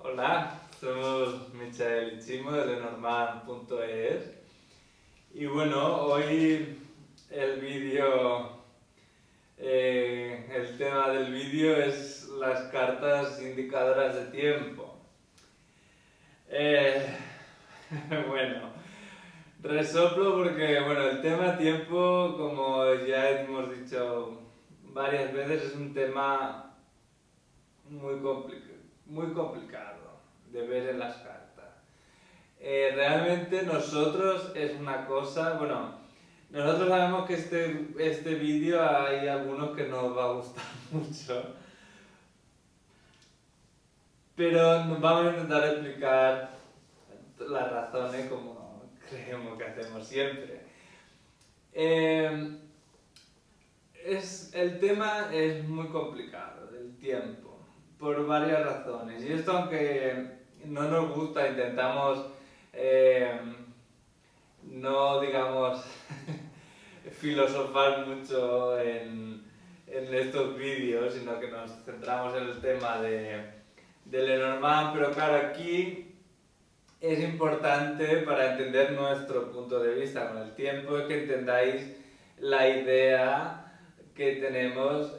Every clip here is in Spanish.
Hola, somos Michael y Chimo de Lenormand.es y bueno, hoy el vídeo, el tema del vídeo es las cartas indicadoras de tiempo. Eh, bueno, resoplo porque bueno, el tema tiempo, como ya hemos dicho varias veces, es un tema muy complicado de ver en las cartas. Realmente nosotros es una cosa, bueno, nosotros sabemos que este vídeo hay algunos que nos va a gustar mucho, pero nos vamos a intentar explicar las razones como creemos que hacemos siempre. Eh, el tema es muy complicado, del tiempo, por varias razones. Y esto, aunque no nos gusta, intentamos eh, no, digamos, filosofar mucho en estos vídeos, sino que nos centramos en el tema de Lenormand, pero claro, aquí es importante para entender nuestro punto de vista con el tiempo, es que entendáis la idea que tenemos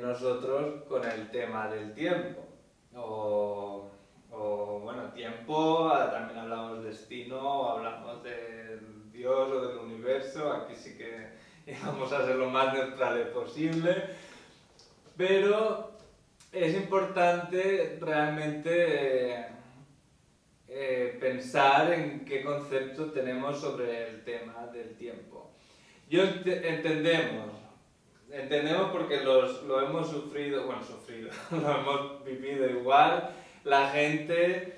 nosotros con el tema del tiempo. Bueno, tiempo, también hablamos de destino, hablamos de Dios o del universo, aquí sí que vamos a ser lo más neutrales posible, pero es importante realmente pensar en qué concepto tenemos sobre el tema del tiempo. Entendemos porque lo hemos sufrido, bueno, sufrido, lo hemos vivido igual, la gente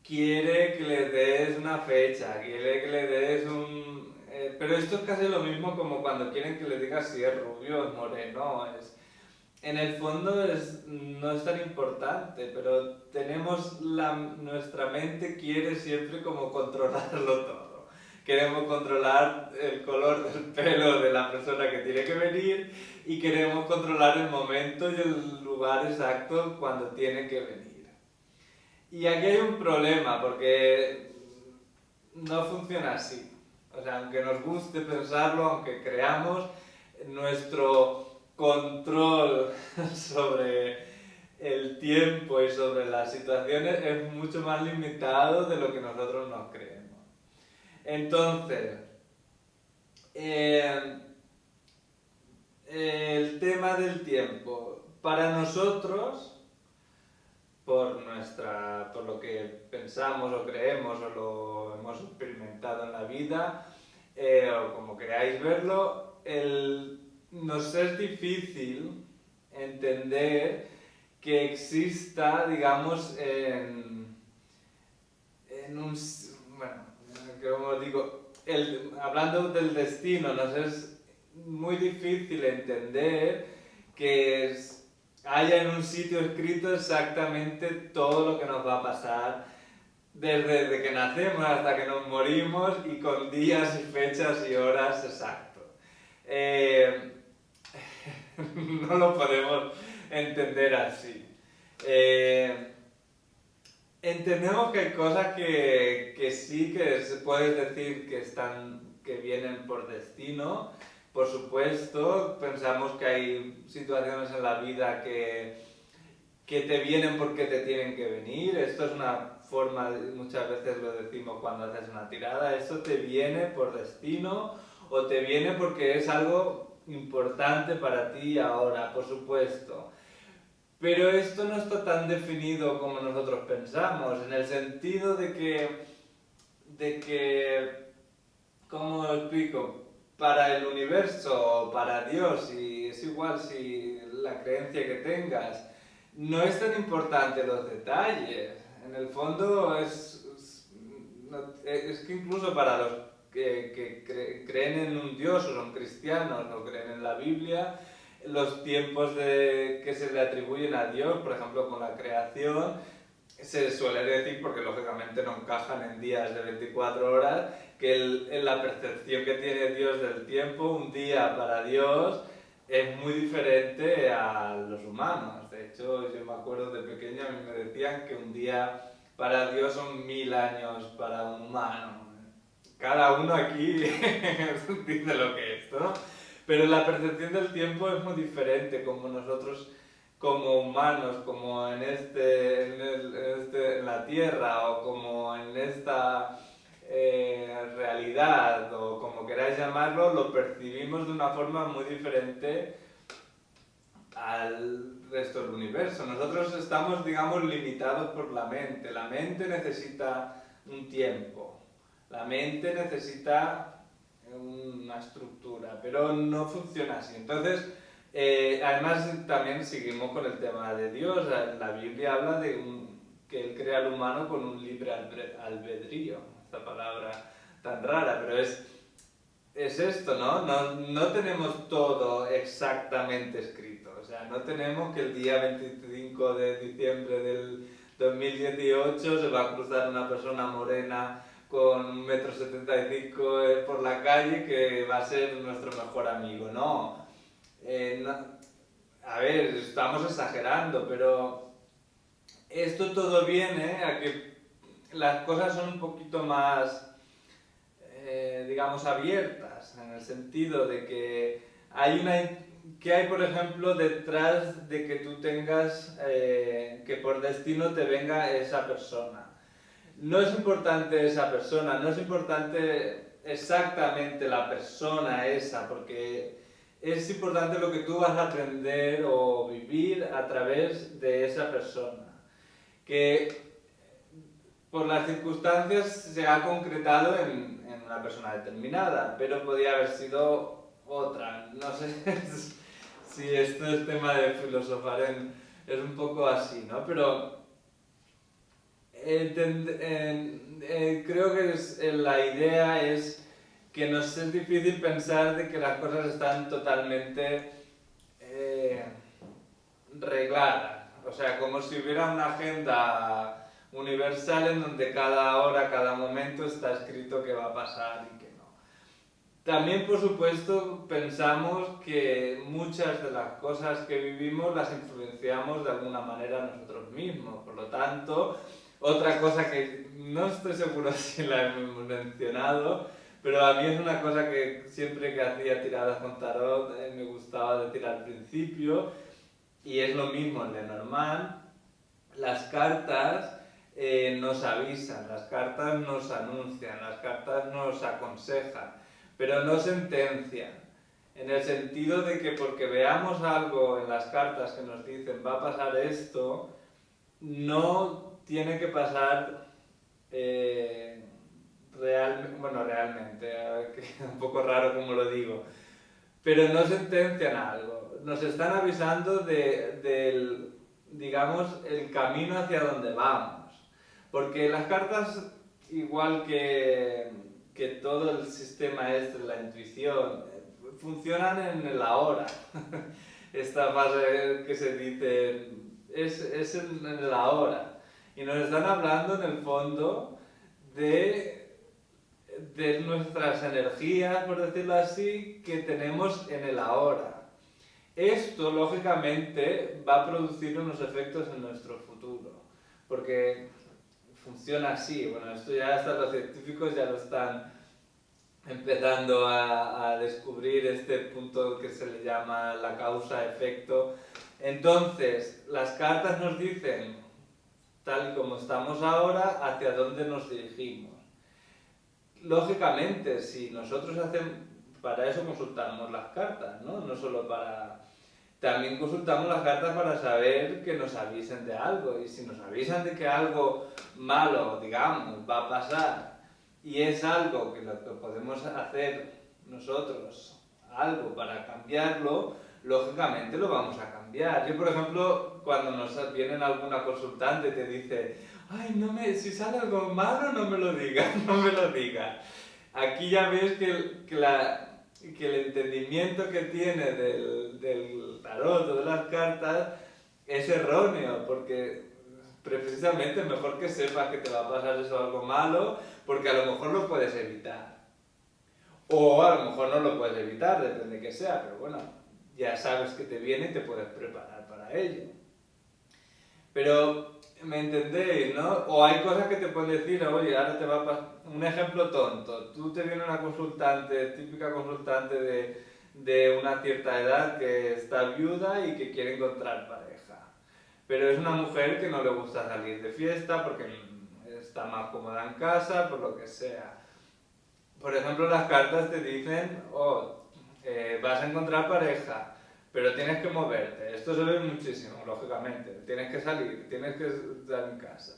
quiere que le des una fecha, quiere que le des un... pero esto es casi lo mismo como cuando quieren que le digas si es rubio o es moreno. En el fondo no es tan importante, pero nuestra mente quiere siempre como controlarlo todo. Queremos controlar el color del pelo de la persona que tiene que venir y queremos controlar el momento y el lugar exacto cuando tiene que venir. Y aquí hay un problema, porque no funciona así. O sea, aunque nos guste pensarlo, aunque creamos, nuestro control sobre el tiempo y sobre las situaciones es mucho más limitado de lo que nosotros nos creemos. Entonces, eh, el tema del tiempo, para nosotros, por lo que pensamos o creemos o lo hemos experimentado en la vida, o como queráis verlo, nos es difícil entender que exista, digamos, en un... Bueno, como digo, hablando del destino, nos es muy difícil entender que haya en un sitio escrito exactamente todo lo que nos va a pasar desde que nacemos hasta que nos morimos y con días y fechas y horas exactos. Eh, no lo podemos entender así. Eh, Entendemos que hay cosas que sí que se puede decir que vienen por destino. Por supuesto, pensamos que hay situaciones en la vida que te vienen porque te tienen que venir. Esto es una forma, muchas veces lo decimos cuando haces una tirada, esto te viene por destino o te viene porque es algo importante para ti ahora, por supuesto. Pero esto no está tan definido como nosotros pensamos, en el sentido de que, ¿cómo lo explico? Para el universo o para Dios, y es igual si la creencia que tengas, no es tan importante los detalles. En el fondo es que incluso para los que creen en un Dios o son cristianos o creen en la Biblia, los tiempos que se le atribuyen a Dios, por ejemplo con la creación, se suele decir, porque lógicamente no encajan en días de 24 horas, que en la percepción que tiene Dios del tiempo, un día para Dios es muy diferente a los humanos. De hecho, yo me acuerdo de pequeño, a mí me decían que un día para Dios son 1000 años para un humano. Cada uno aquí dice lo que es, ¿no? Pero la percepción del tiempo es muy diferente, como nosotros como humanos, como en la Tierra o como en esta realidad o como queráis llamarlo, lo percibimos de una forma muy diferente al resto del universo. Nosotros estamos, digamos, limitados por la mente. La mente necesita un tiempo, la mente necesita una estructura, pero no funciona así. Entonces, además también seguimos con el tema de Dios. La Biblia habla de que Él crea al humano con un libre albedrío, esta palabra tan rara, pero es esto, ¿no? No tenemos todo exactamente escrito. O sea, no tenemos que el día 25 de diciembre del 2018 se va a cruzar una persona morena con 1,75 m por la calle que va a ser nuestro mejor amigo. No. A ver, estamos exagerando, pero esto todo viene a que las cosas son un poquito más digamos, abiertas, en el sentido de que hay, por ejemplo, detrás de que tú tengas, que por destino te venga esa persona. No es importante esa persona, no es importante exactamente la persona esa, porque es importante lo que tú vas a aprender o vivir a través de esa persona. Que por las circunstancias se ha concretado en una persona determinada, pero podría haber sido otra. No sé si esto es tema de filosofar, es un poco así, ¿no? Pero creo que la idea es que nos es difícil pensar de que las cosas están totalmente regladas. O sea, como si hubiera una agenda universal en donde cada hora, cada momento está escrito qué va a pasar y qué no. También, por supuesto, pensamos que muchas de las cosas que vivimos las influenciamos de alguna manera nosotros mismos. Por lo tanto, otra cosa que no estoy seguro si la hemos mencionado, pero a mí es una cosa que siempre que hacía tiradas con tarot me gustaba decir al principio, y es lo mismo en Lenormand. Las cartas nos avisan, las cartas nos anuncian, las cartas nos aconsejan, pero no sentencian. En el sentido de que porque veamos algo en las cartas que nos dicen va a pasar esto, no tiene que pasar realmente, que es un poco raro como lo digo, pero no sentencian algo. Nos están avisando del, digamos, el camino hacia donde vamos. Porque las cartas, igual que todo el sistema de la intuición, funcionan en el ahora. Esta fase que se dice es en el ahora. Y nos están hablando en el fondo de nuestras energías, por decirlo así, que tenemos en el ahora. Esto, lógicamente, va a producir unos efectos en nuestro futuro. Porque funciona así. Bueno, esto ya hasta los científicos ya lo están empezando a descubrir, este punto que se le llama la causa-efecto. Entonces, las cartas nos dicen, tal y como estamos ahora, hacia dónde nos dirigimos. Lógicamente, si nosotros para eso consultamos las cartas, ¿no? No solo para... También consultamos las cartas para saber que nos avisen de algo, y si nos avisan de que algo malo, digamos, va a pasar, y es algo que lo que podemos hacer nosotros, algo para cambiarlo, lógicamente lo vamos a cambiar. Yo, por ejemplo, cuando nos viene alguna consultante y te dice, ay, si sale algo malo no me lo digas, no me lo digas. Aquí ya ves que el entendimiento que tiene del tarot o de las cartas es erróneo, porque precisamente es mejor que sepas que te va a pasar eso algo malo, porque a lo mejor lo puedes evitar. O a lo mejor no lo puedes evitar, depende de que sea, pero bueno, ya sabes que te viene y te puedes preparar para ello. Pero, ¿me entendéis, no? O hay cosas que te pueden decir, oye, ahora te va a pasar... Un ejemplo tonto. Tú te viene una consultante, típica consultante de una cierta edad que está viuda y que quiere encontrar pareja. Pero es una mujer que no le gusta salir de fiesta porque está más cómoda en casa, por lo que sea. Por ejemplo, las cartas te dicen, vas a encontrar pareja, pero tienes que moverte. Esto se ve muchísimo, lógicamente. Tienes que salir, tienes que estar en casa.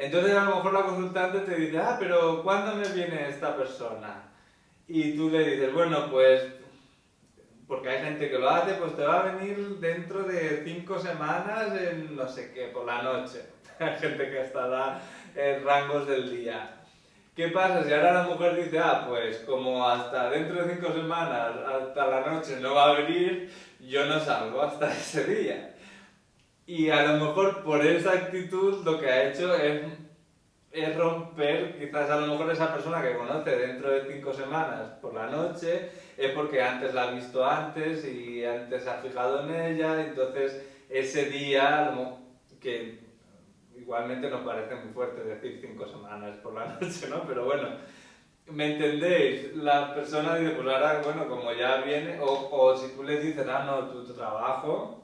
Entonces a lo mejor la consultante te dice, pero ¿cuándo me viene esta persona? Y tú le dices, bueno, pues, porque hay gente que lo hace, pues te va a venir dentro de 5 semanas en no sé qué, por la noche. Hay gente que hasta da rangos del día. ¿Qué pasa si ahora la mujer dice, pues como hasta dentro de 5 semanas, hasta la noche no va a venir, yo no salgo hasta ese día? Y a lo mejor por esa actitud lo que ha hecho es romper, quizás a lo mejor esa persona que conoce dentro de 5 semanas por la noche, es porque antes la ha visto antes y antes se ha fijado en ella, entonces ese día, que igualmente nos parece muy fuerte decir 5 semanas por la noche, ¿no? Pero bueno, ¿me entendéis? La persona dice, pues ahora, bueno, como ya viene, o si tú le dices, no, tu trabajo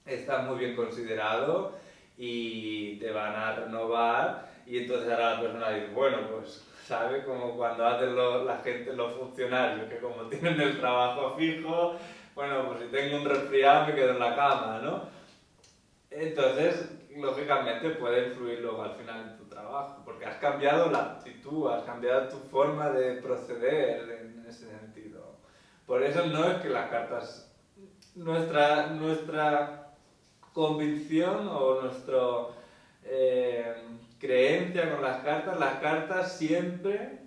está muy bien considerado y te van a renovar, y entonces ahora la persona dice, bueno, pues, ¿sabe? Como cuando hacen la gente, los funcionarios, que como tienen el trabajo fijo, bueno, pues si tengo un resfriado me quedo en la cama, ¿no? Entonces, lógicamente puede influir luego al final en tu trabajo, porque has cambiado la actitud, has cambiado tu forma de proceder en ese sentido. Por eso no es que las cartas, nuestra convicción o nuestra creencia con las cartas siempre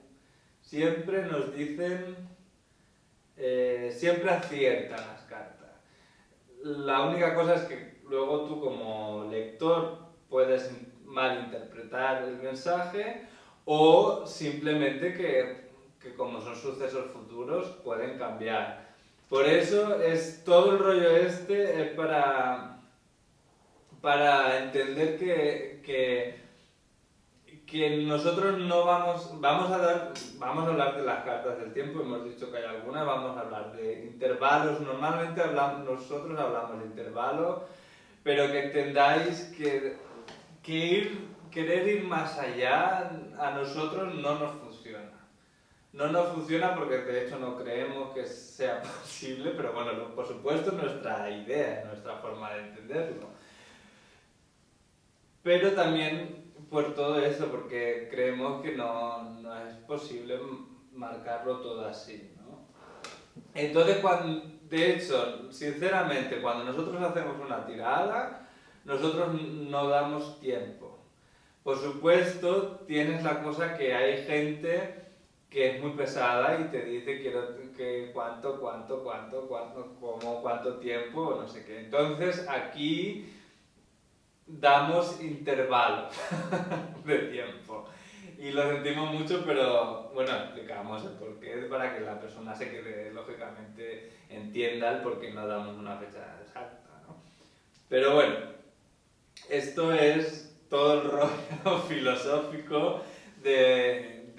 nos dicen, siempre aciertan las cartas. La única cosa es que luego tú como lector puedes malinterpretar el mensaje o simplemente que como son sucesos futuros pueden cambiar. Por eso es todo el rollo es para entender que nosotros no vamos a hablar de las cartas del tiempo, hemos dicho que hay algunas, vamos a hablar de intervalos, normalmente nosotros hablamos de intervalos, pero que entendáis querer ir más allá a nosotros no nos funciona. No nos funciona porque de hecho no creemos que sea posible, pero bueno, por supuesto es nuestra idea, es nuestra forma de entenderlo. Pero también por todo eso, porque creemos que no es posible marcarlo todo así, ¿no? Entonces, de hecho, sinceramente, cuando nosotros hacemos una tirada, nosotros no damos tiempo. Por supuesto, tienes la cosa que hay gente que es muy pesada y te dice quiero que cuánto tiempo, no sé qué. Entonces, aquí damos intervalos de tiempo y lo sentimos mucho, pero bueno, explicamos el porqué para que la persona se quede, lógicamente entienda el por qué no damos una fecha exacta, ¿no? Pero bueno, esto es todo el rollo filosófico del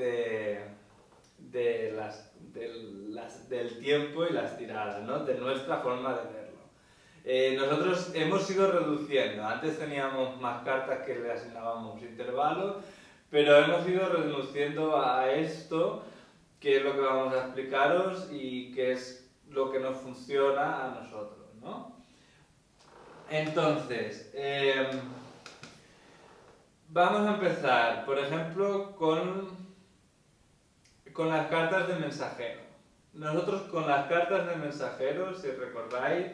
tiempo y las tiradas, ¿no? De nuestra forma de verlo. Nosotros hemos ido reduciendo, antes teníamos más cartas que le asignábamos intervalos, pero hemos ido reduciendo a esto, que es lo que vamos a explicaros y que es lo que nos funciona a nosotros, ¿no? Entonces, vamos a empezar, por ejemplo, con las cartas de mensajero. Nosotros con las cartas de mensajero, si recordáis,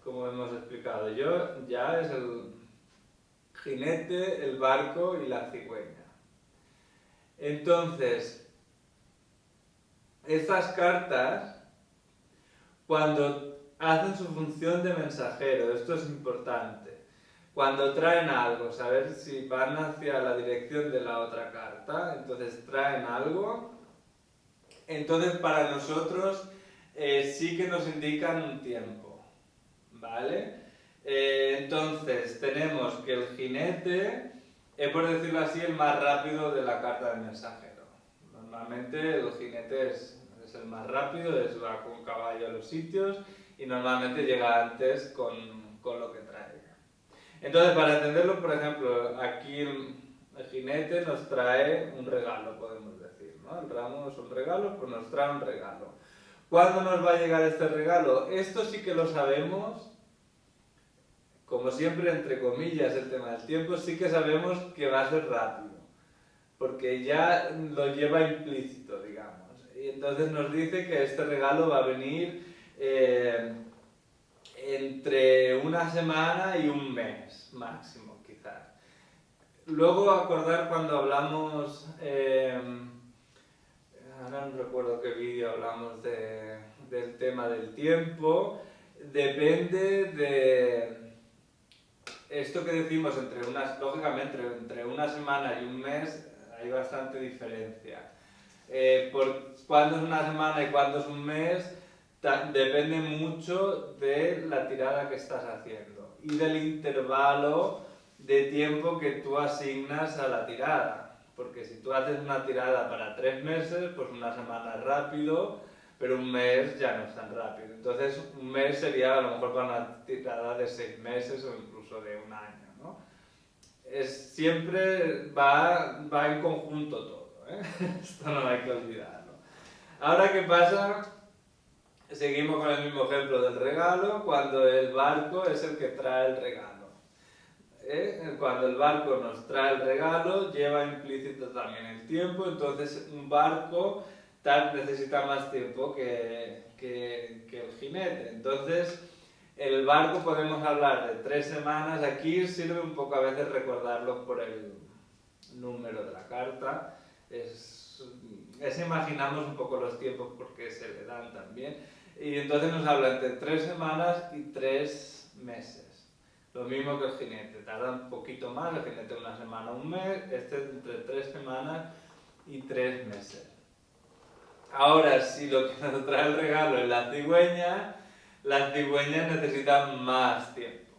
como hemos explicado yo, ya es el jinete, el barco y la cigüeña. Entonces, estas cartas, cuando hacen su función de mensajero, esto es importante, cuando traen algo, saber si van hacia la dirección de la otra carta, entonces traen algo, entonces para nosotros sí que nos indican un tiempo. ¿vale? Entonces tenemos que el jinete es, por decirlo así, el más rápido de la carta del mensajero. Normalmente el jinete es el más rápido, va con caballo a los sitios y normalmente llega antes con lo que trae. Entonces, para entenderlo, por ejemplo, aquí el jinete nos trae un regalo, podemos decir, ¿no? El ramo es un regalo, pues nos trae un regalo. ¿Cuándo nos va a llegar este regalo? Esto sí que lo sabemos, como siempre, entre comillas, el tema del tiempo, sí que sabemos que va a ser rápido, porque ya lo lleva implícito, digamos. Y entonces nos dice que este regalo va a venir entre una semana y un mes, máximo, quizás. Luego acordar cuando hablamos, ahora no recuerdo qué vídeo hablamos del tema del tiempo, depende de esto que decimos, lógicamente entre una semana y un mes hay bastante diferencia. Por cuándo es una semana y cuándo es un mes depende mucho de la tirada que estás haciendo y del intervalo de tiempo que tú asignas a la tirada. Porque si tú haces una tirada para 3 meses, pues una semana es rápido, pero un mes ya no es tan rápido. Entonces un mes sería a lo mejor para una tirada de 6 meses o incluso de un año, ¿no? Siempre va en conjunto todo, ¿eh? Esto no hay que olvidarlo. Ahora, ¿qué pasa? Seguimos con el mismo ejemplo del regalo, cuando el barco es el que trae el regalo. Cuando el barco nos trae el regalo, lleva implícito también el tiempo, entonces un barco necesita más tiempo que el jinete. Entonces, el barco podemos hablar de 3 semanas, aquí sirve un poco a veces recordarlo por el número de la carta, imaginamos un poco los tiempos porque se le dan también, y entonces nos habla entre 3 semanas y 3 meses. Lo mismo que el jinete, tarda un poquito más, el jinete una semana, un mes, entre 3 semanas y 3 meses. Ahora, si lo que nos trae el regalo es las cigüeñas necesitan más tiempo.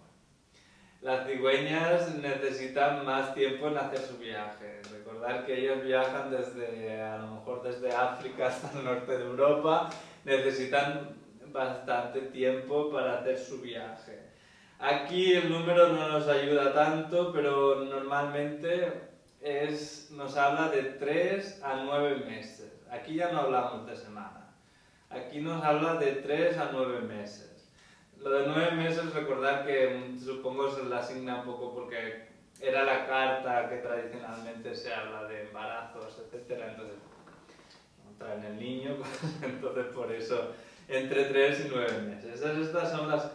Las cigüeñas necesitan más tiempo en hacer su viaje. Recordar que ellos viajan a lo mejor desde África hasta el norte de Europa, necesitan bastante tiempo para hacer su viaje. Aquí el número no nos ayuda tanto, pero normalmente nos habla de 3 a 9 meses. Aquí ya no hablamos de semana. Aquí nos habla de 3 a 9 meses. Lo de 9 meses, recordar que supongo se le asigna un poco porque era la carta que tradicionalmente se habla de embarazos, etc. Entonces, traen el niño, entonces por eso entre 3 y 9 meses. Estas son las...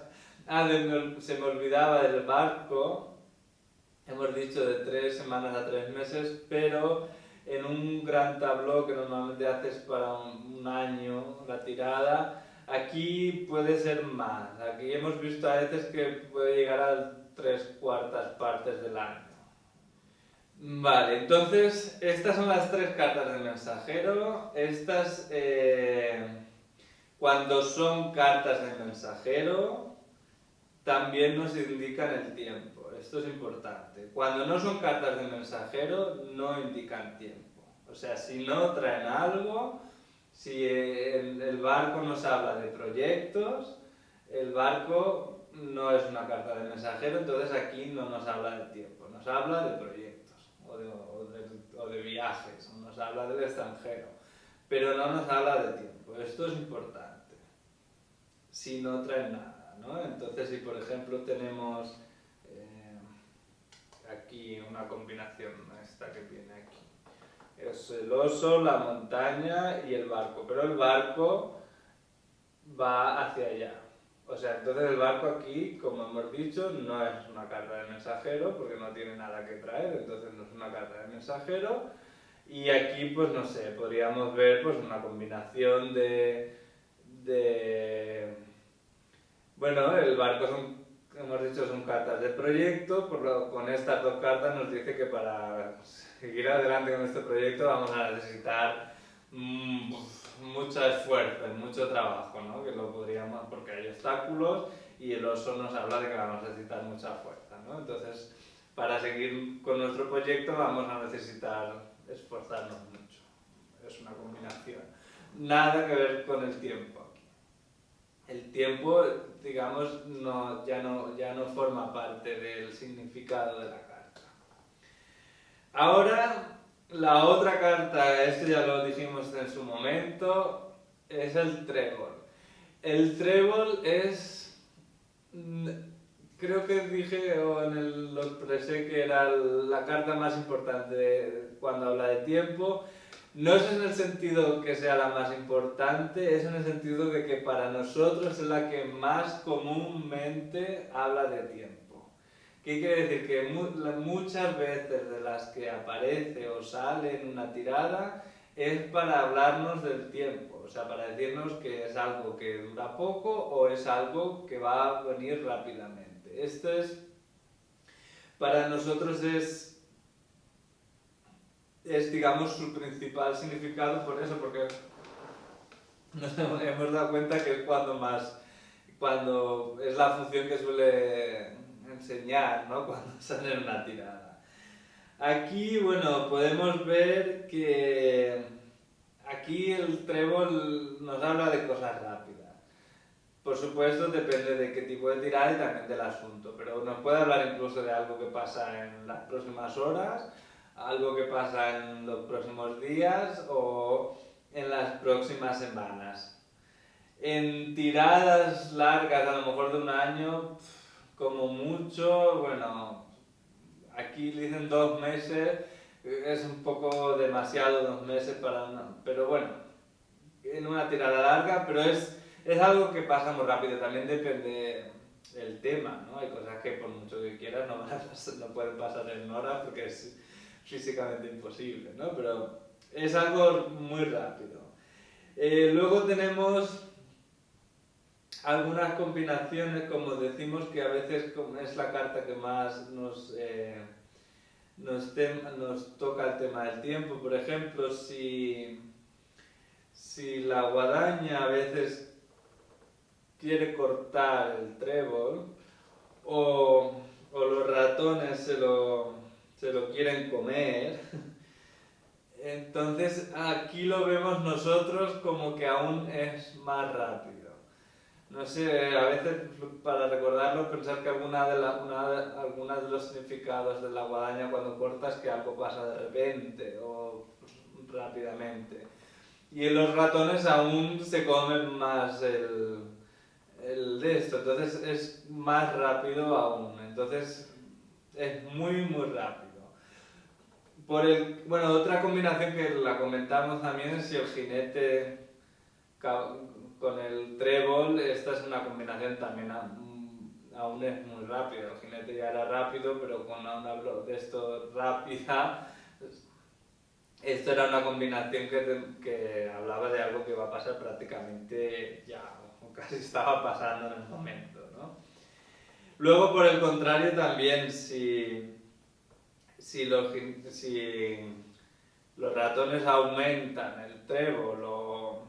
se me olvidaba del barco, hemos dicho de 3 semanas a 3 meses, pero en un gran tabló que normalmente haces para un año, la tirada, aquí puede ser más. Aquí hemos visto a veces que puede llegar a 3/4 partes del año. Vale, entonces estas son las 3 cartas del mensajero. Estas, cuando son cartas del mensajero, también nos indican el tiempo. Esto es importante. Cuando no son cartas del mensajero, no indican tiempo. O sea, si no traen algo, si el barco nos habla de proyectos, el barco no es una carta de mensajero, entonces aquí no nos habla de tiempo, nos habla de proyectos o de viajes, o nos habla del extranjero, pero no nos habla de tiempo. Esto es importante, si no traen nada, ¿no? Entonces, si por ejemplo tenemos aquí una combinación, esta que viene aquí, es el oso, la montaña y el barco, pero el barco va hacia allá. O sea, entonces el barco aquí, como hemos dicho, no es una carta de mensajero porque no tiene nada que traer, entonces no es una carta de mensajero. Y aquí, pues no sé, podríamos ver pues una combinación bueno, el barco hemos dicho son cartas de proyecto, con estas 2 cartas nos dice que para seguir adelante con este proyecto vamos a necesitar mucho esfuerzo, mucho trabajo, ¿no? Que lo podríamos, porque hay obstáculos y el oso nos habla de que vamos a necesitar mucha fuerza, ¿no? Entonces, para seguir con nuestro proyecto vamos a necesitar esforzarnos mucho. Es una combinación. Nada que ver con el tiempo aquí. El tiempo, digamos, ya no forma parte del significado de la carta. Ahora, la otra carta, esto ya lo dijimos en su momento, es el trébol. El trébol es, creo que dije o lo expresé que era la carta más importante cuando habla de tiempo. No es en el sentido que sea la más importante, es en el sentido de que para nosotros es la que más comúnmente habla de tiempo. ¿Qué quiere decir? Que muchas veces de las que aparece o sale en una tirada es para hablarnos del tiempo, o sea, para decirnos que es algo que dura poco o es algo que va a venir rápidamente. Esto es, para nosotros es digamos, su principal significado por eso, porque nos hemos dado cuenta que es cuando es la función que suele enseñar, ¿no? Cuando sale en una tirada. Aquí, bueno, podemos ver que aquí el trébol nos habla de cosas rápidas. Por supuesto, depende de qué tipo de tirada y también del asunto, pero nos puede hablar incluso de algo que pasa en las próximas horas, algo que pasa en los próximos días o en las próximas semanas. En tiradas largas, a lo mejor de un año, como mucho, bueno, aquí dicen 2 meses, es un poco demasiado 2 meses para una, pero bueno, en una tirada larga, pero es algo que pasa muy rápido, también depende del tema, ¿no? Hay cosas que por mucho que quieras no pueden pasar en horas porque es físicamente imposible, ¿no? Pero es algo muy rápido. Luego tenemos algunas combinaciones, como decimos, que a veces es la carta que más nos toca el tema del tiempo. Por ejemplo, si la guadaña a veces quiere cortar el trébol o los ratones se lo quieren comer, entonces aquí lo vemos nosotros como que aún es más rápido. No sé, a veces para recordarlo pensar que alguna de los significados de la guadaña cuando cortas que algo pasa de repente o rápidamente. Y en los ratones aún se comen más el de esto, entonces es más rápido aún, entonces es muy rápido. Bueno, otra combinación que la comentamos también es si el jinete con el trébol, esta es una combinación también aún es muy rápida, el jinete ya era rápido, pero con una de esto rápida, esto era una combinación que hablaba de algo que va a pasar prácticamente ya, o casi estaba pasando en el momento, ¿no? Luego, por el contrario, también si los ratones aumentan el trébol o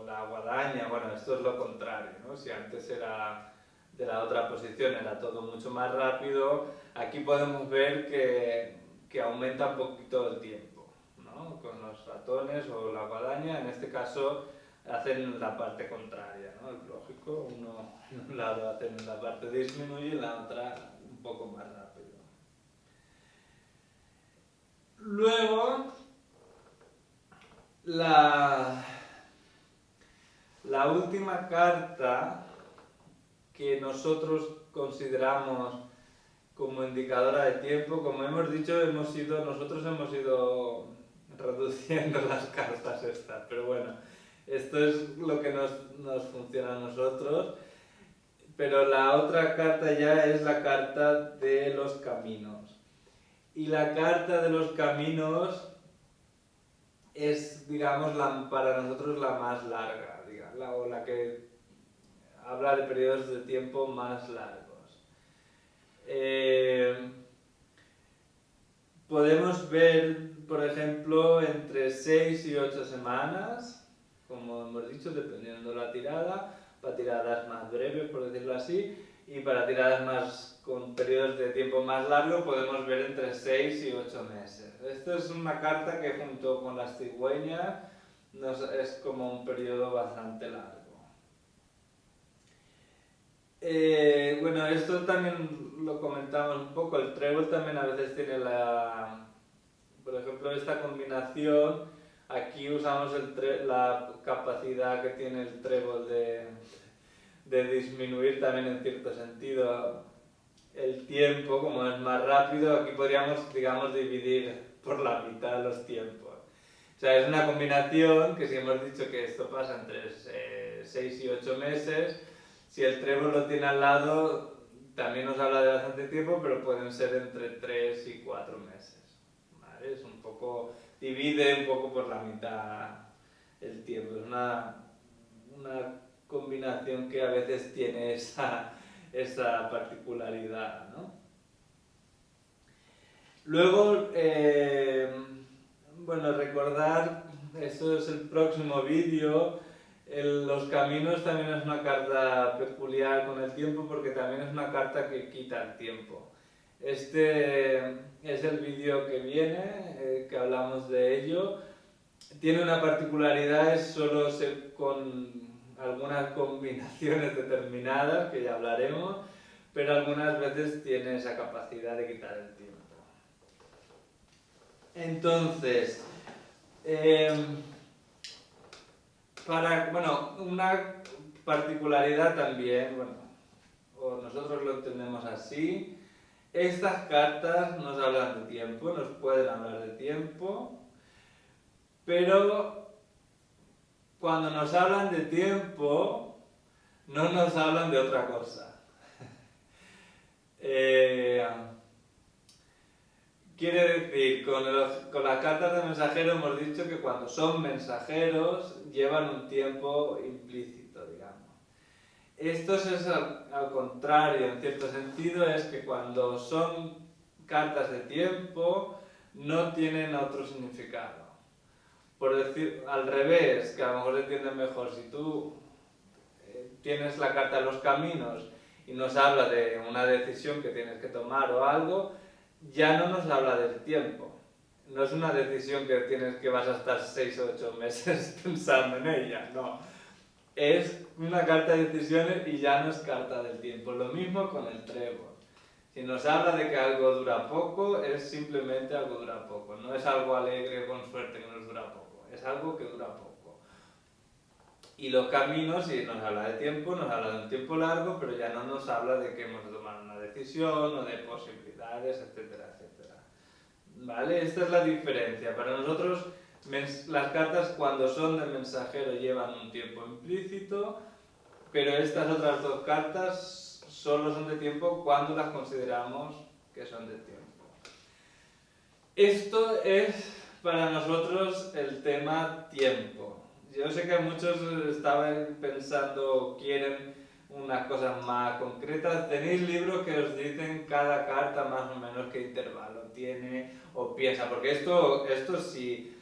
la guadaña, bueno, esto es lo contrario, ¿no? Si antes era de la otra posición era todo mucho más rápido, aquí podemos ver que aumenta un poquito el tiempo, ¿no? Con los ratones o la guadaña, en este caso hacen la parte contraria, ¿no? Es lógico, en un lado hacen la parte disminuye y en la otra un poco más rápido. Luego, la última carta que nosotros consideramos como indicadora de tiempo, como hemos dicho, nosotros hemos ido reduciendo las cartas estas, pero bueno, esto es lo que nos funciona a nosotros. Pero la otra carta ya es la carta de los caminos. Y la carta de los caminos es, digamos, para nosotros la más larga, digamos, o la que habla de periodos de tiempo más largos. Podemos ver, por ejemplo, entre 6 y 8 semanas, como hemos dicho, dependiendo de la tirada. Para tiradas más breves, por decirlo así, y para tiradas más con periodos de tiempo más largos podemos ver entre 6 y 8 meses. Esto es una carta que junto con las cigüeñas es como un periodo bastante largo. Bueno, esto también lo comentamos un poco, el trébol también a veces tiene por ejemplo, esta combinación, aquí usamos la capacidad que tiene el trébol de disminuir también en cierto sentido el tiempo, como es más rápido, aquí podríamos, digamos, dividir por la mitad los tiempos. O sea, es una combinación que si hemos dicho que esto pasa entre 6 y 8 meses, si el trébol lo tiene al lado, también nos habla de bastante tiempo, pero pueden ser entre 3 y 4 meses. ¿Vale? Es un poco, divide un poco por la mitad el tiempo. Es una combinación que a veces tiene esa particularidad, ¿no? Luego, bueno, recordar, esto es el próximo vídeo, los caminos también es una carta peculiar con el tiempo porque también es una carta que quita el tiempo. Este es el vídeo que viene, que hablamos de ello. Tiene una particularidad, es solo con algunas combinaciones determinadas, que ya hablaremos, pero algunas veces tiene esa capacidad de quitar el tiempo. Entonces, bueno, una particularidad también, bueno, o nosotros lo entendemos así, estas cartas nos hablan de tiempo, nos pueden hablar de tiempo, pero cuando nos hablan de tiempo, no nos hablan de otra cosa. Quiere decir, con las cartas de mensajero hemos dicho que cuando son mensajeros llevan un tiempo implícito, digamos. Esto es al contrario, en cierto sentido, es que cuando son cartas de tiempo no tienen otro significado. Por decir, al revés, que a lo mejor se entiende mejor, si tú tienes la carta de los caminos y nos habla de una decisión que tienes que tomar o algo, ya no nos habla del tiempo. No es una decisión que vas a estar 6 o 8 meses pensando en ella, no. Es una carta de decisiones y ya no es carta del tiempo. Lo mismo con el trébol. Si nos habla de que algo dura poco, es simplemente algo dura poco. No es algo alegre con suerte que nos dura poco. Es algo que dura poco. Y los caminos, si nos habla de tiempo, nos habla de un tiempo largo, pero ya no nos habla de que hemos de tomar una decisión o de posibilidades, etcétera, etcétera. ¿Vale? Esta es la diferencia. Para nosotros, las cartas cuando son de mensajero llevan un tiempo implícito, pero estas otras dos cartas solo son de tiempo cuando las consideramos que son de tiempo. Esto es para nosotros el tema tiempo. Yo sé que muchos estaban pensando, quieren unas cosas más concretas. Tenéis libros que os dicen cada carta más o menos qué intervalo tiene o piensa, porque esto sí,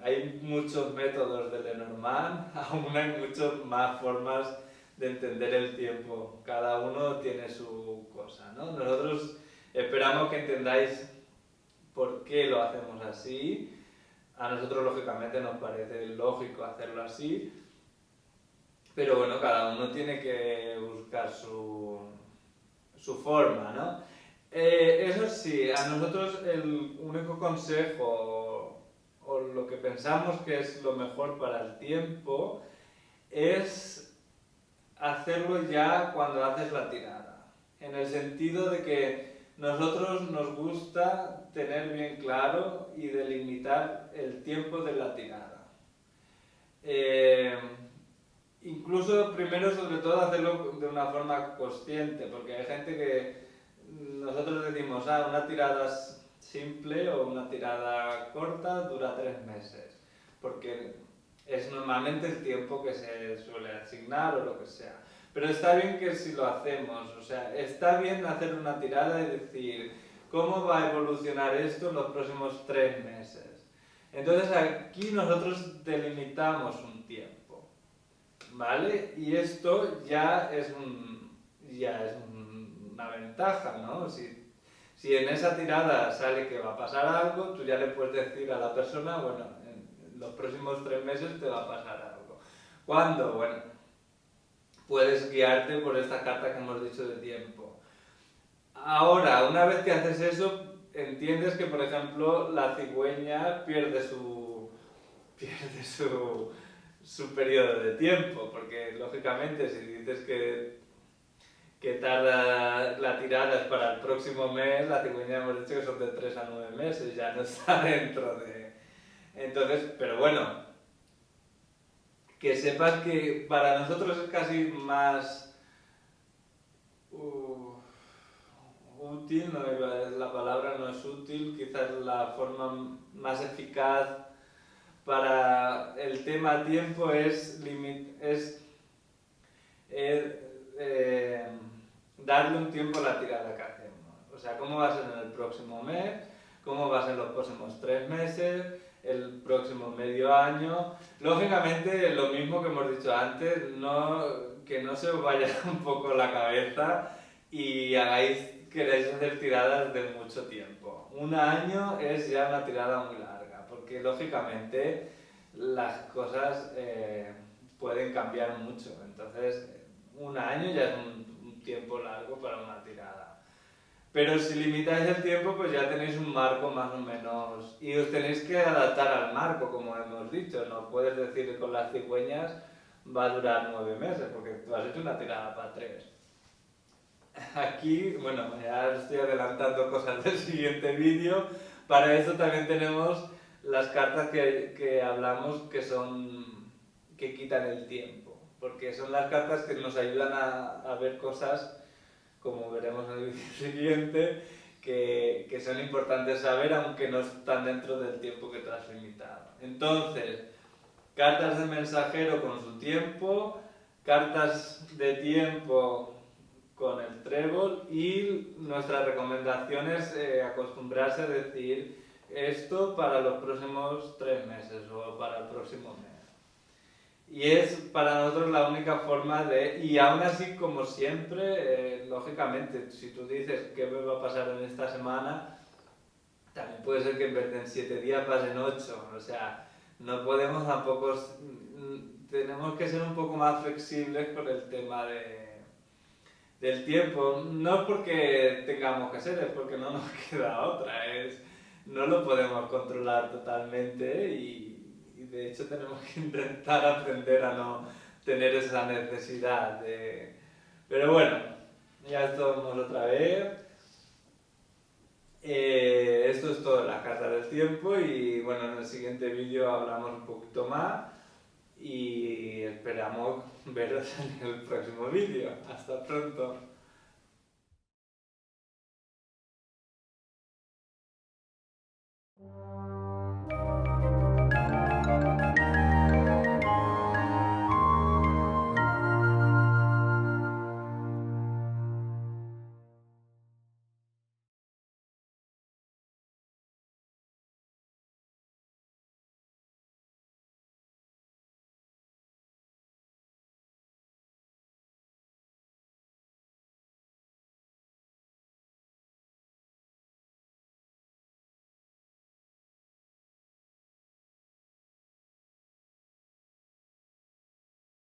hay muchos métodos de Lenormand, aún hay muchas más formas de entender el tiempo. Cada uno tiene su cosa, ¿no? Nosotros esperamos que entendáis por qué lo hacemos así. A nosotros, lógicamente, nos parece lógico hacerlo así, pero bueno, cada uno tiene que buscar su forma, ¿no? Eso sí, a nosotros el único consejo o lo que pensamos que es lo mejor para el tiempo es hacerlo ya cuando haces la tirada, en el sentido de que nosotros nos gusta tener bien claro y delimitar el tiempo de la tirada. Incluso primero, sobre todo, hacerlo de una forma consciente, porque hay gente que nosotros decimos, una tirada simple o una tirada corta dura 3 meses, porque es normalmente el tiempo que se suele asignar o lo que sea. Pero está bien que si lo hacemos, o sea, está bien hacer una tirada y decir, ¿cómo va a evolucionar esto en los próximos 3 meses? Entonces aquí nosotros delimitamos un tiempo. ¿vale? Y esto ya es una ventaja, ¿no? Si en esa tirada sale que va a pasar algo, tú ya le puedes decir a la persona, bueno, en los próximos 3 meses te va a pasar algo. ¿Cuándo? Bueno, puedes guiarte por esta carta que hemos dicho de tiempo. Ahora, una vez que haces eso, entiendes que, por ejemplo, la cigüeña pierde su periodo de tiempo, porque lógicamente si dices que tarda la tirada es para el próximo mes, la cigüeña hemos dicho que son de 3 a 9 meses, ya no está dentro de... Entonces, pero bueno, que sepas que para nosotros es casi más útil, no, la palabra no es útil, quizás la forma más eficaz para el tema tiempo es eh, darle un tiempo a la tirada que hacemos. O sea, cómo va a ser en el próximo mes, cómo va a ser los próximos 3 meses, el próximo medio año. Lógicamente, lo mismo que hemos dicho antes, que no se os vaya un poco la cabeza y queréis hacer tiradas de mucho tiempo. Un año es ya una tirada muy larga, porque lógicamente las cosas pueden cambiar mucho. Entonces, un año ya es un tiempo largo para una tirada. Pero si limitáis el tiempo, pues ya tenéis un marco más o menos. Y os tenéis que adaptar al marco, como hemos dicho. No puedes decir que con las cigüeñas va a durar 9 meses, porque tú has hecho una tirada para 3. Aquí, bueno, ya estoy adelantando cosas del siguiente vídeo. Para eso también tenemos las cartas que hablamos que quitan el tiempo. Porque son las cartas que nos ayudan a ver cosas, como veremos en el vídeo siguiente, que son importantes saber, aunque no están dentro del tiempo que tú has limitado. Entonces, cartas de mensajero con su tiempo, cartas de tiempo con el trébol, y nuestra recomendación es acostumbrarse a decir esto para los próximos 3 meses o para el próximo mes. Y es para nosotros la única forma de... Y aún así, como siempre, lógicamente, si tú dices qué me va a pasar en esta semana, también puede ser que en vez de en 7 días pasen 8. O sea, no podemos tampoco... Tenemos que ser un poco más flexibles con el tema del tiempo. No porque tengamos que ser, es porque no nos queda otra. No lo podemos controlar totalmente y de hecho tenemos que intentar aprender a no tener esa necesidad de... Pero bueno, ya estamos otra vez. Esto es todo la carta del tiempo y bueno, en el siguiente vídeo hablamos un poquito más y esperamos veros en el próximo vídeo. Hasta pronto.